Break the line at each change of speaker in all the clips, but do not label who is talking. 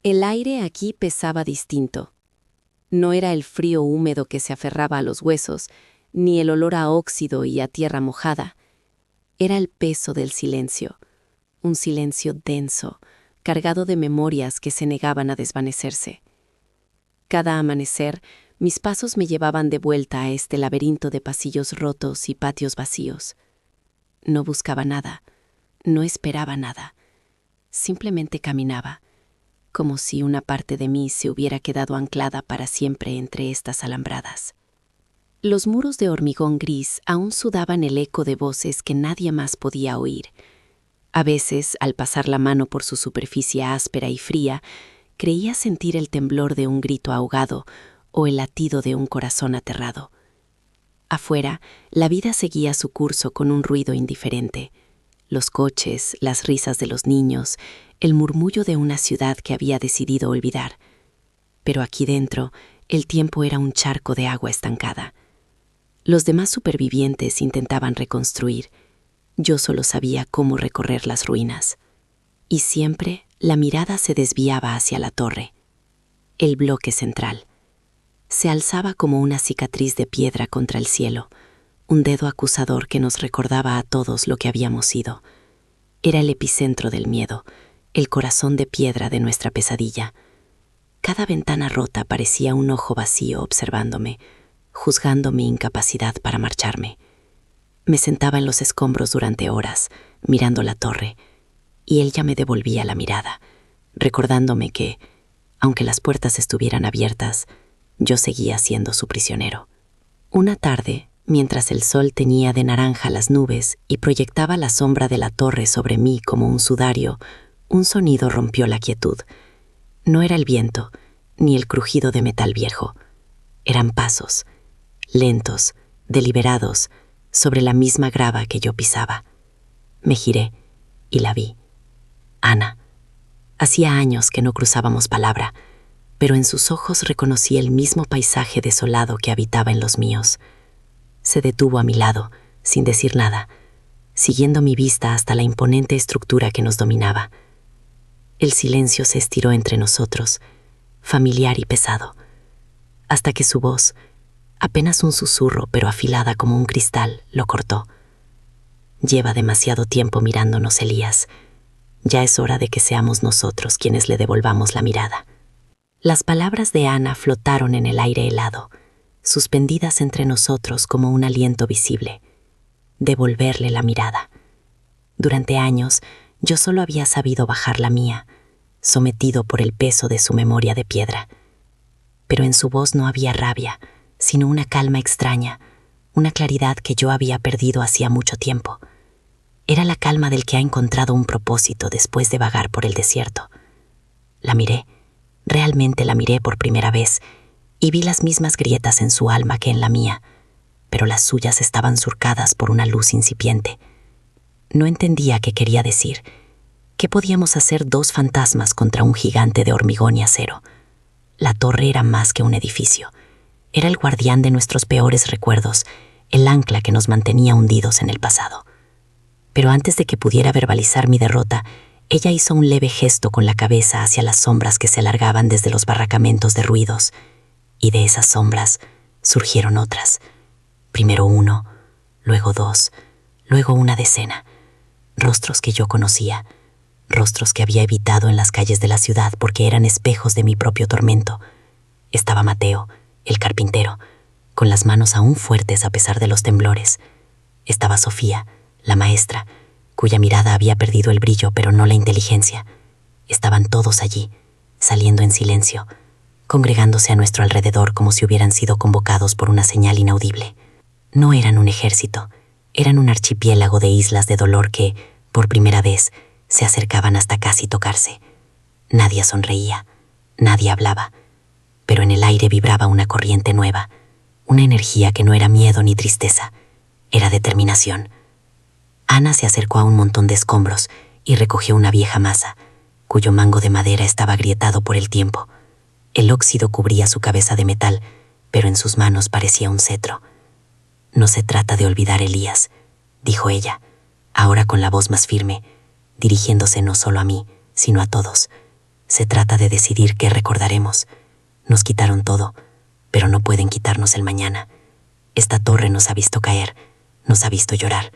El aire aquí pesaba distinto. No era el frío húmedo que se aferraba a los huesos, ni el olor a óxido y a tierra mojada. Era el peso del silencio, un silencio denso, cargado de memorias que se negaban a desvanecerse. Cada amanecer, mis pasos me llevaban de vuelta a este laberinto de pasillos rotos y patios vacíos. No buscaba nada, no esperaba nada. Simplemente caminaba, como si una parte de mí se hubiera quedado anclada para siempre entre estas alambradas. Los muros de hormigón gris aún sudaban el eco de voces que nadie más podía oír. A veces, al pasar la mano por su superficie áspera y fría, creía sentir el temblor de un grito ahogado o el latido de un corazón aterrado. Afuera, la vida seguía su curso con un ruido indiferente. Los coches, las risas de los niños, el murmullo de una ciudad que había decidido olvidar. Pero aquí dentro, el tiempo era un charco de agua estancada. Los demás supervivientes intentaban reconstruir. Yo solo sabía cómo recorrer las ruinas. Y siempre la mirada se desviaba hacia la torre. El bloque central. Se alzaba como una cicatriz de piedra contra el cielo, un dedo acusador que nos recordaba a todos lo que habíamos sido. Era el epicentro del miedo, el corazón de piedra de nuestra pesadilla. Cada ventana rota parecía un ojo vacío observándome, juzgando mi incapacidad para marcharme. Me sentaba en los escombros durante horas, mirando la torre, y él ya me devolvía la mirada, recordándome que, aunque las puertas estuvieran abiertas, yo seguía siendo su prisionero. Una tarde, mientras el sol teñía de naranja las nubes y proyectaba la sombra de la torre sobre mí como un sudario, un sonido rompió la quietud. No era el viento, ni el crujido de metal viejo. Eran pasos, lentos, deliberados, sobre la misma grava que yo pisaba. Me giré y la vi. Ana. Hacía años que no cruzábamos palabra, pero en sus ojos reconocí el mismo paisaje desolado que habitaba en los míos. Se detuvo a mi lado, sin decir nada, siguiendo mi vista hasta la imponente estructura que nos dominaba. El silencio se estiró entre nosotros, familiar y pesado, hasta que su voz, apenas un susurro pero afilada como un cristal, lo cortó. Lleva demasiado tiempo mirándonos, Elías. Ya es hora de que seamos nosotros quienes le devolvamos la mirada. Las palabras de Ana flotaron en el aire helado, suspendidas entre nosotros como un aliento visible. Devolverle la mirada. Durante años, yo solo había sabido bajar la mía, sometido por el peso de su memoria de piedra. Pero en su voz no había rabia, sino una calma extraña, una claridad que yo había perdido hacía mucho tiempo. Era la calma del que ha encontrado un propósito después de vagar por el desierto. La miré, realmente la miré por primera vez, y vi las mismas grietas en su alma que en la mía, pero las suyas estaban surcadas por una luz incipiente. No entendía qué quería decir. ¿Qué podíamos hacer dos fantasmas contra un gigante de hormigón y acero? La torre era más que un edificio. Era el guardián de nuestros peores recuerdos, el ancla que nos mantenía hundidos en el pasado. Pero antes de que pudiera verbalizar mi derrota, ella hizo un leve gesto con la cabeza hacia las sombras que se alargaban desde los barracamentos derruidos, y de esas sombras surgieron otras. Primero uno, luego dos, luego una decena. Rostros que yo conocía, rostros que había evitado en las calles de la ciudad porque eran espejos de mi propio tormento. Estaba Mateo, el carpintero, con las manos aún fuertes a pesar de los temblores. Estaba Sofía, la maestra, cuya mirada había perdido el brillo pero no la inteligencia. Estaban todos allí, saliendo en silencio, congregándose a nuestro alrededor como si hubieran sido convocados por una señal inaudible. No eran un ejército, eran un archipiélago de islas de dolor que, por primera vez, se acercaban hasta casi tocarse. Nadie sonreía, nadie hablaba, pero en el aire vibraba una corriente nueva, una energía que no era miedo ni tristeza, era determinación. Ana se acercó a un montón de escombros y recogió una vieja masa, cuyo mango de madera estaba agrietado por el tiempo. El óxido cubría su cabeza de metal, pero en sus manos parecía un cetro. «No se trata de olvidar, Elías», dijo ella, ahora con la voz más firme, dirigiéndose no solo a mí, sino a todos.
Se trata de decidir qué recordaremos. Nos quitaron todo, pero no pueden quitarnos el mañana. Esta torre nos ha visto caer, nos ha visto llorar,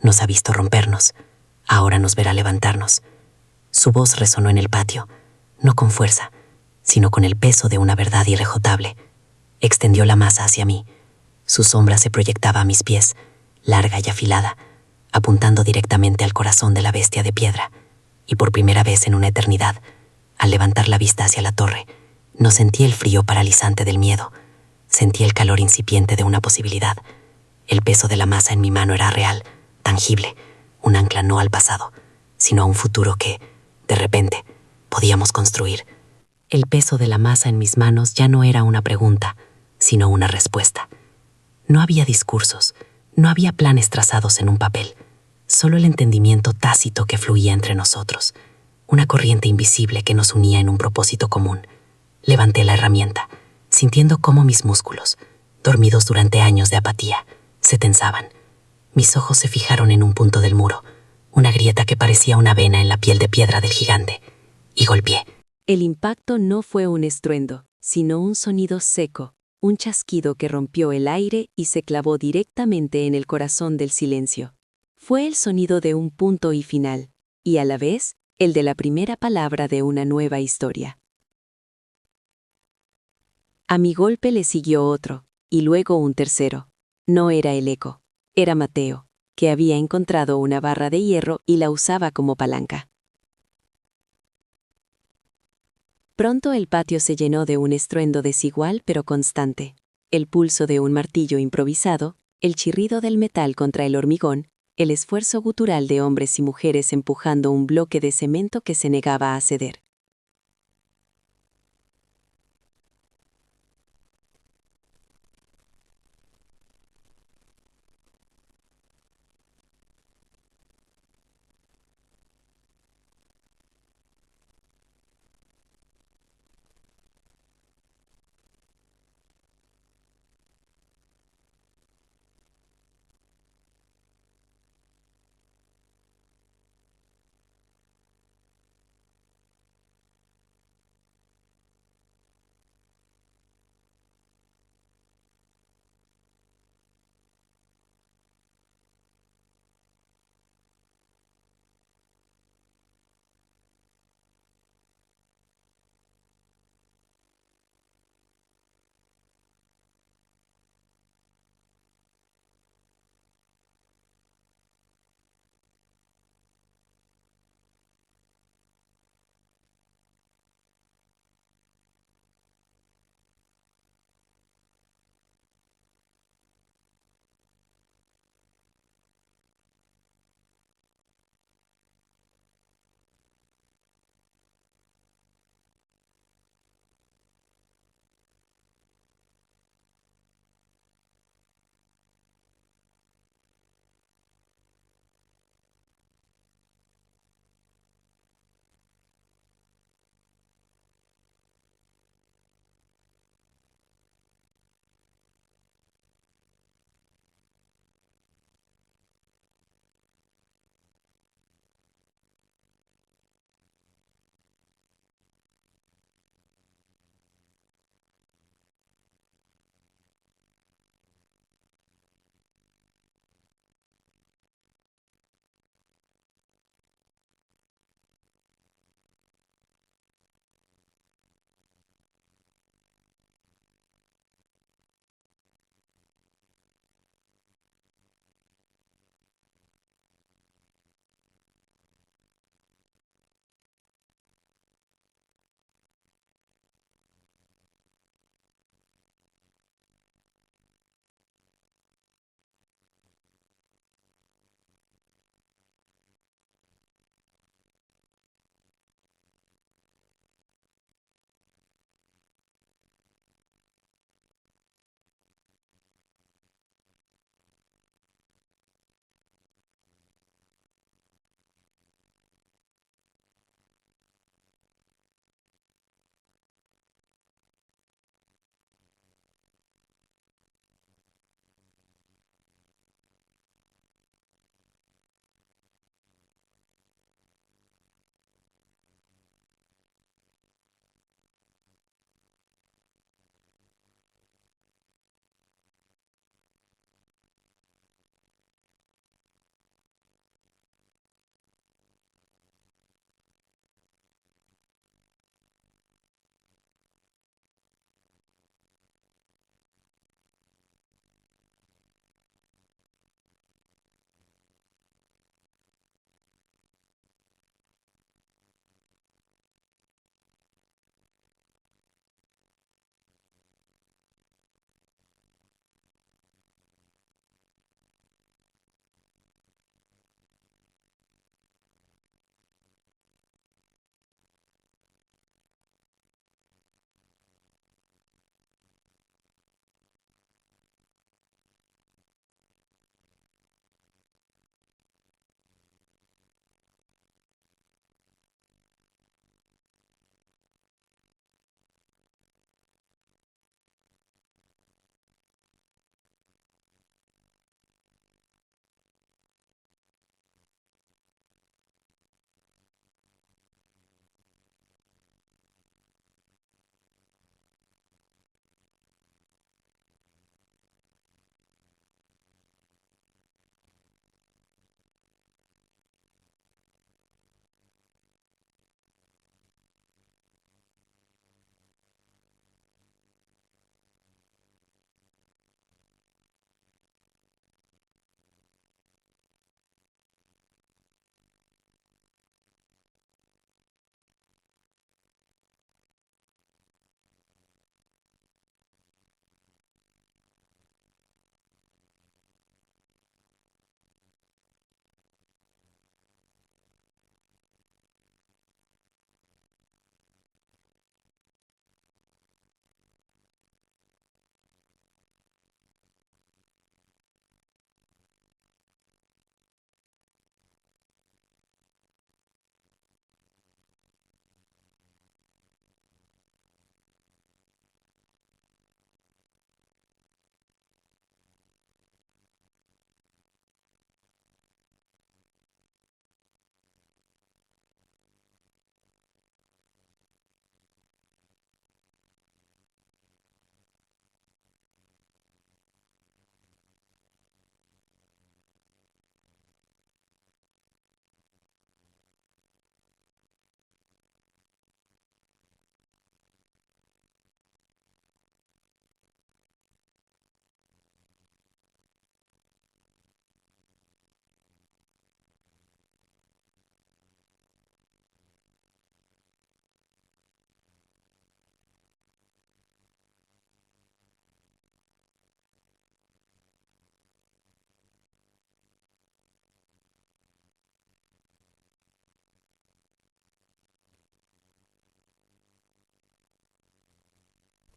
nos ha visto rompernos. Ahora nos verá levantarnos. Su voz resonó en el patio, no con fuerza, sino con el peso de una verdad irrefutable. Extendió la masa hacia mí. Su sombra se proyectaba a mis pies, larga y afilada, apuntando directamente al corazón de la bestia de piedra. Y por primera vez en una eternidad, al levantar la vista hacia la torre, no sentí el frío paralizante del miedo. Sentí el calor incipiente de una posibilidad. El peso de la masa en mi mano era real, tangible, un ancla no al pasado, sino a un futuro que, de repente, podíamos construir. El peso de la masa en mis manos ya no era una pregunta, sino una respuesta. No había discursos, no había planes trazados en un papel, solo el entendimiento tácito que fluía entre nosotros, una corriente invisible que nos unía en un propósito común. Levanté la herramienta, sintiendo cómo mis músculos, dormidos durante años de apatía, se tensaban. Mis ojos se fijaron en un punto del muro, una grieta que parecía una vena en la piel de piedra del gigante, y golpeé.
El impacto no fue un estruendo, sino un sonido seco, un chasquido que rompió el aire y se clavó directamente en el corazón del silencio. Fue el sonido de un punto y final, y a la vez, el de la primera palabra de una nueva historia. A mi golpe le siguió otro, y luego un tercero. No era el eco, era Mateo, que había encontrado una barra de hierro y la usaba como palanca. Pronto el patio se llenó de un estruendo desigual pero constante. El pulso de un martillo improvisado, el chirrido del metal contra el hormigón, el esfuerzo gutural de hombres y mujeres empujando un bloque de cemento que se negaba a ceder.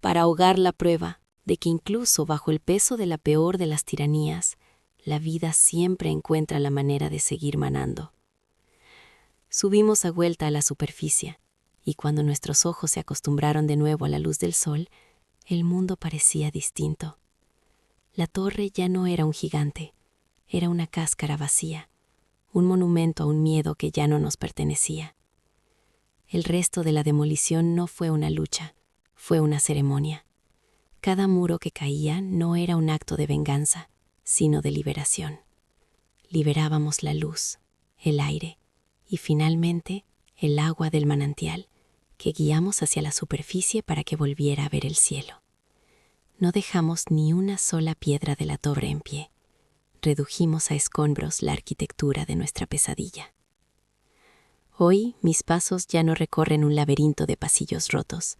para ahogar la prueba de que incluso bajo el peso de la peor de las tiranías, la vida siempre encuentra la manera de seguir manando. Subimos a vuelta a la superficie, y cuando nuestros ojos se acostumbraron de nuevo a la luz del sol, el mundo parecía distinto. La torre ya no era un gigante, era una cáscara vacía, un monumento a un miedo que ya no nos pertenecía. El resto de la demolición no fue una lucha, fue una ceremonia. Cada muro que caía no era un acto de venganza, sino de liberación. Liberábamos la luz, el aire y finalmente el agua del manantial, que guiamos hacia la superficie para que volviera a ver el cielo. No dejamos ni una sola piedra de la torre en pie. Redujimos a escombros la arquitectura de nuestra pesadilla. Hoy mis pasos ya no recorren un laberinto de pasillos rotos.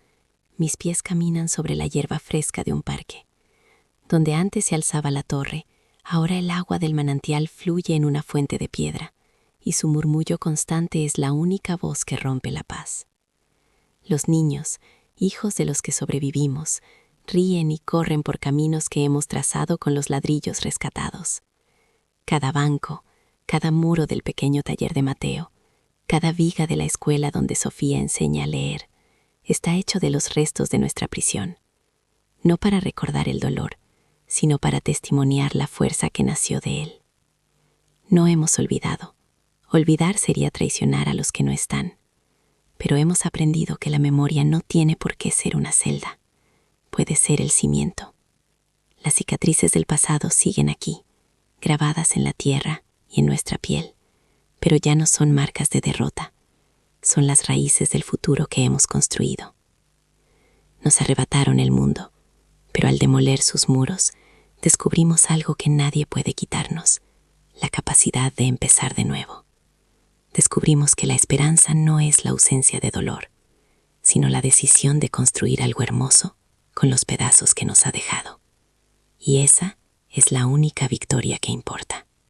Mis pies caminan sobre la hierba fresca de un parque. Donde antes se alzaba la torre, ahora el agua del manantial fluye en una fuente de piedra, y su murmullo constante es la única voz que rompe la paz. Los niños, hijos de los que sobrevivimos, ríen y corren por caminos que hemos trazado con los ladrillos rescatados. Cada banco, cada muro del pequeño taller de Mateo, cada viga de la escuela donde Sofía enseña a leer, está hecho de los restos de nuestra prisión, no para recordar el dolor, sino para testimoniar la fuerza que nació de él. No hemos olvidado. Olvidar sería traicionar a los que no están. Pero hemos aprendido que la memoria no tiene por qué ser una celda. Puede ser el cimiento. Las cicatrices del pasado siguen aquí, grabadas en la tierra y en nuestra piel, pero ya no son marcas de derrota. Son las raíces del futuro que hemos construido. Nos arrebataron el mundo, pero al demoler sus muros, descubrimos algo que nadie puede quitarnos, la capacidad de empezar de nuevo. Descubrimos que la esperanza no es la ausencia de dolor, sino la decisión de construir algo hermoso con los pedazos que nos ha dejado. Y esa es la única victoria que importa.